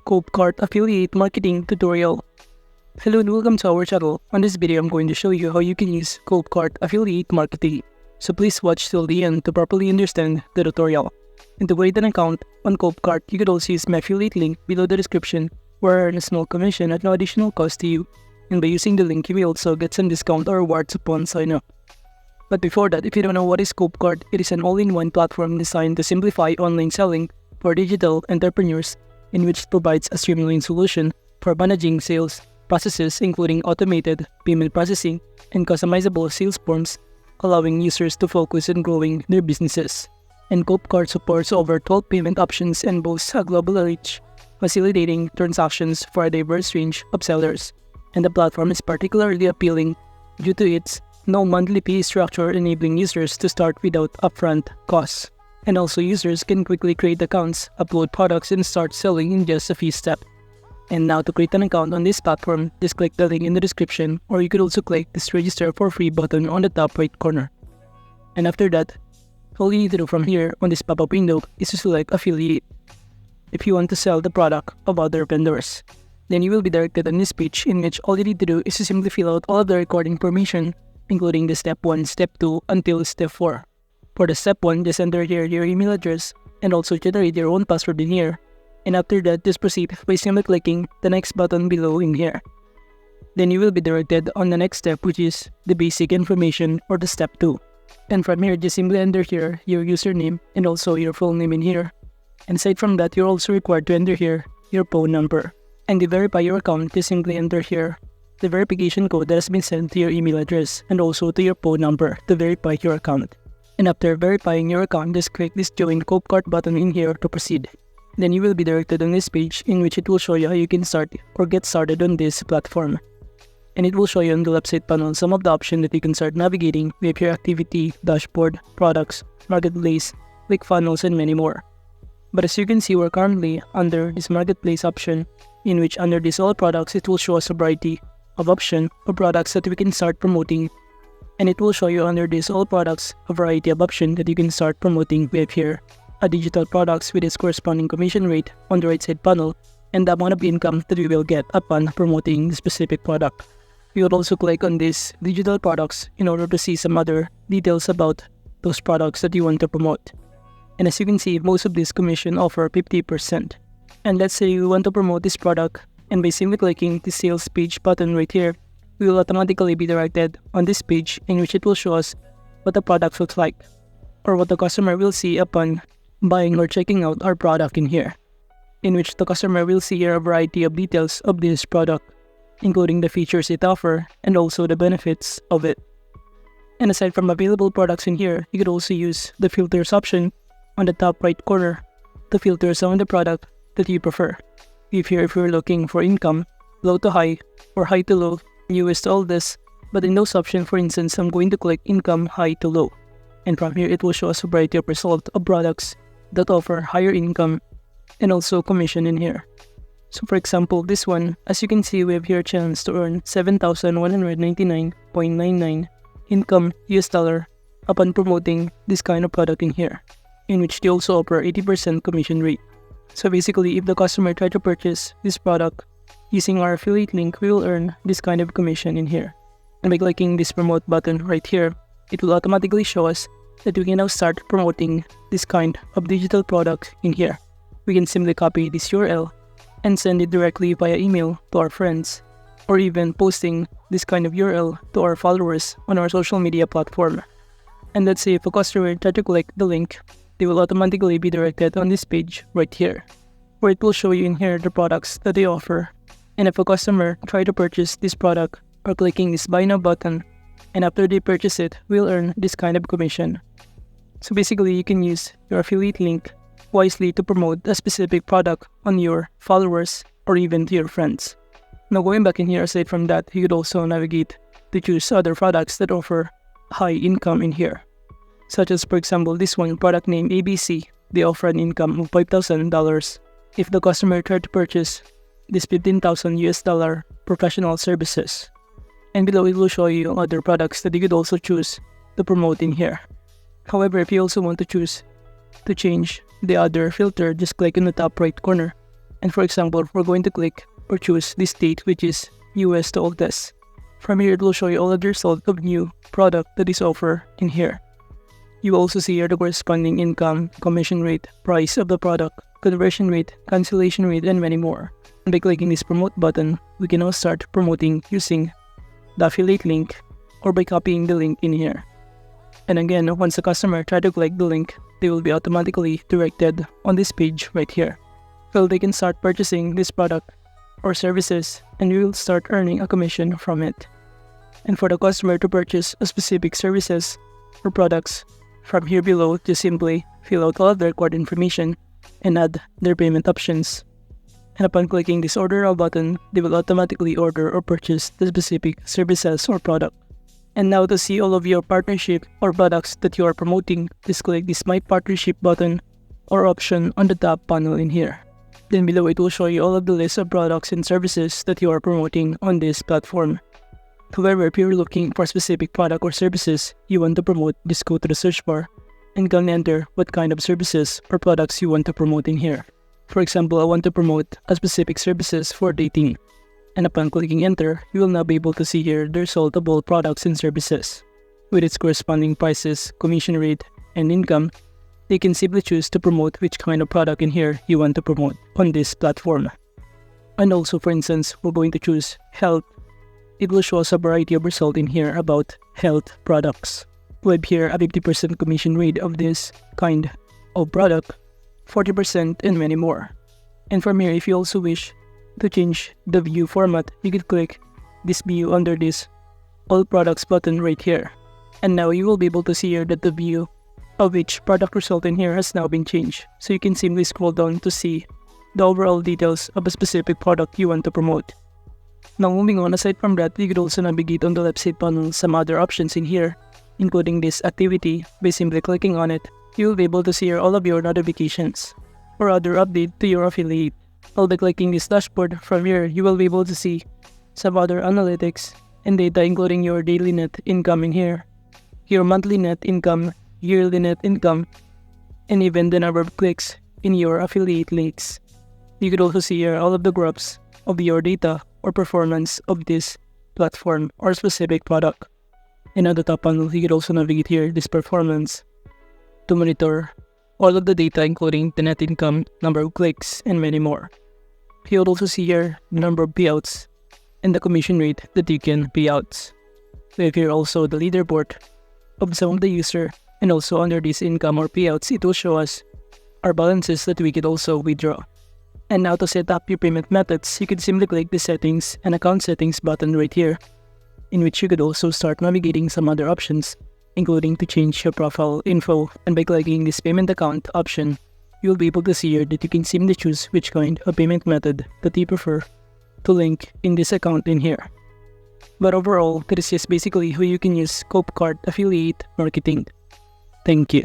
Copecart affiliate marketing tutorial. Hello and welcome to our channel. On this video, I'm going to show you how you can use Copecart affiliate marketing. So please watch till the end to properly understand the tutorial. And to create an account on Copecart, you could also use my affiliate link below the description where I earn a small commission at no additional cost to you. And by using the link, you will also get some discount or rewards upon sign up. But before that, if you don't know what is Copecart, it is an all-in-one platform designed to simplify online selling for digital entrepreneurs, in which it provides a streamlined solution for managing sales processes, including automated payment processing and customizable sales forms, allowing users to focus on growing their businesses. And Copecart supports over 12 payment options and boasts a global reach, facilitating transactions for a diverse range of sellers. And the platform is particularly appealing due to its no monthly fee structure, enabling users to start without upfront costs. And also, users can quickly create accounts, upload products, and start selling in just a few steps. And now to create an account on this platform, just click the link in the description, or you could also click this register for free button on the top right corner. And after that, all you need to do from here on this pop-up window is to select affiliate if you want to sell the product of other vendors. Then you will be directed on this page, in which all you need to do is to simply fill out all of the required information, including the step 1, step 2, until step 4. For the step 1, just enter here your email address and also generate your own password in here. And after that, just proceed by simply clicking the next button below in here. Then you will be directed on the next step, which is the basic information for the step 2. And from here, just simply enter here your username and also your full name in here. And aside from that, you're also required to enter here your phone number. And to verify your account, just simply enter here the verification code that has been sent to your email address and also to your phone number to verify your account. And after verifying your account, just click this Join Copecart button in here to proceed. Then you will be directed on this page, in which it will show you how you can start or get started on this platform. And it will show you on the website panel some of the options that you can start navigating with your activity, dashboard, products, marketplace, ClickFunnels, and many more. But as you can see, we're currently under this marketplace option, in which under this all products, it will show us a variety of options or products that we can start promoting. And it will show you under this all products a variety of options that you can start promoting with here. A digital products with its corresponding commission rate on the right side panel, and the amount of income that we will get upon promoting the specific product. You will also click on this digital products in order to see some other details about those products that you want to promote. And as you can see, most of these commission offer 50%. And let's say you want to promote this product, and by simply clicking the sales page button right here, we will automatically be directed on this page, in which it will show us what the product looks like, or what the customer will see upon buying or checking out our product in here, in which the customer will see here a variety of details of this product, including the features it offers and also the benefits of it. And aside from available products in here, you could also use the filters option on the top right corner to filter some of the product that you prefer. If you're looking for income, low to high, or high to low, newest to oldest, but in those options, for instance, I'm going to click income high to low. And from here, it will show us a variety of results of products that offer higher income and also commission in here. So for example, this one, as you can see, we have here a chance to earn $7,199.99 income US dollar upon promoting this kind of product in here, in which they also offer 80% commission rate. So basically, if the customer tries to purchase this product using our affiliate link, we will earn this kind of commission in here. And by clicking this promote button right here, it will automatically show us that we can now start promoting this kind of digital product in here. We can simply copy this URL and send it directly via email to our friends, or even posting this kind of URL to our followers on our social media platform. And let's say if a customer tries to click the link, they will automatically be directed on this page right here, where it will show you in here the products that they offer. And if a customer tries to purchase this product or clicking this buy now button, and after they purchase it, we'll earn this kind of commission. So basically, you can use your affiliate link wisely to promote a specific product on your followers or even to your friends. Now going back in here, aside from that, you could also navigate to choose other products that offer high income in here. Such as, for example, this one, product name ABC. They offer an income of $5,000 if the customer tried to purchase this 15,000 US dollar professional services. And below, it will show you other products that you could also choose to promote in here. However, if you also want to choose to change the other filter, just click in the top right corner And for example, we're going to click or choose this state, which is US to all tests. From here, it will show you all of the result of new product that is offered in here. You will also see here the corresponding income, commission rate, price of the product, conversion rate, cancellation rate, and many more. And by clicking this promote button, we can now start promoting using the affiliate link or by copying the link in here. And again, once the customer tries to click the link, they will be automatically directed on this page right here. So they can start purchasing this product or services, and you will start earning a commission from it. And for the customer to purchase a specific services or products, from here below, just simply fill out all of their required information and add their payment options. And upon clicking this order now button, they will automatically order or purchase the specific services or product. And now to see all of your partnership or products that you are promoting, just click this My Partnership button or option on the top panel in here. Then below it will show you all of the list of products and services that you are promoting on this platform. However, if you're looking for a specific product or services you want to promote, just go to the search bar and can enter what kind of services or products you want to promote in here. For example, I want to promote a specific services for dating. And upon clicking enter, you will now be able to see here the result of all products and services. With its corresponding prices, commission rate, and income, you can simply choose to promote which kind of product in here you want to promote on this platform. And also, for instance, we're going to choose health. It will show us a variety of results in here about health products. We have here a 50% commission rate of this kind of product, 40%, and many more. And from here, if you also wish to change the view format, you can click this view under this all products button right here. And now you will be able to see here that the view of each product result in here has now been changed. So you can simply scroll down to see the overall details of a specific product you want to promote. Now moving on, aside from that, you could also navigate on the left side panel some other options in here, including this activity. By simply clicking on it, you will be able to see here all of your notifications or other update to your affiliate. While by clicking this dashboard, from here you will be able to see some other analytics and data, including your daily net income in here, your monthly net income, yearly net income, and even the number of clicks in your affiliate links. You could also see here all of the graphs of your data or performance of this platform or specific product. And on the top panel, you could also navigate here this performance to monitor all of the data, including the net income, number of clicks, and many more. You'll also see here the number of payouts and the commission rate that you can pay out. We have here also the leaderboard of some of the user, and also under this income or payouts, it will show us our balances that we could also withdraw. And now to set up your payment methods, you can simply click the settings and account settings button right here, in which you could also start navigating some other options, including to change your profile info. And by clicking this payment account option, you'll be able to see here that you can simply choose which kind of payment method that you prefer to link in this account in here. But overall, that is just basically how you can use Copecart affiliate marketing. Thank you.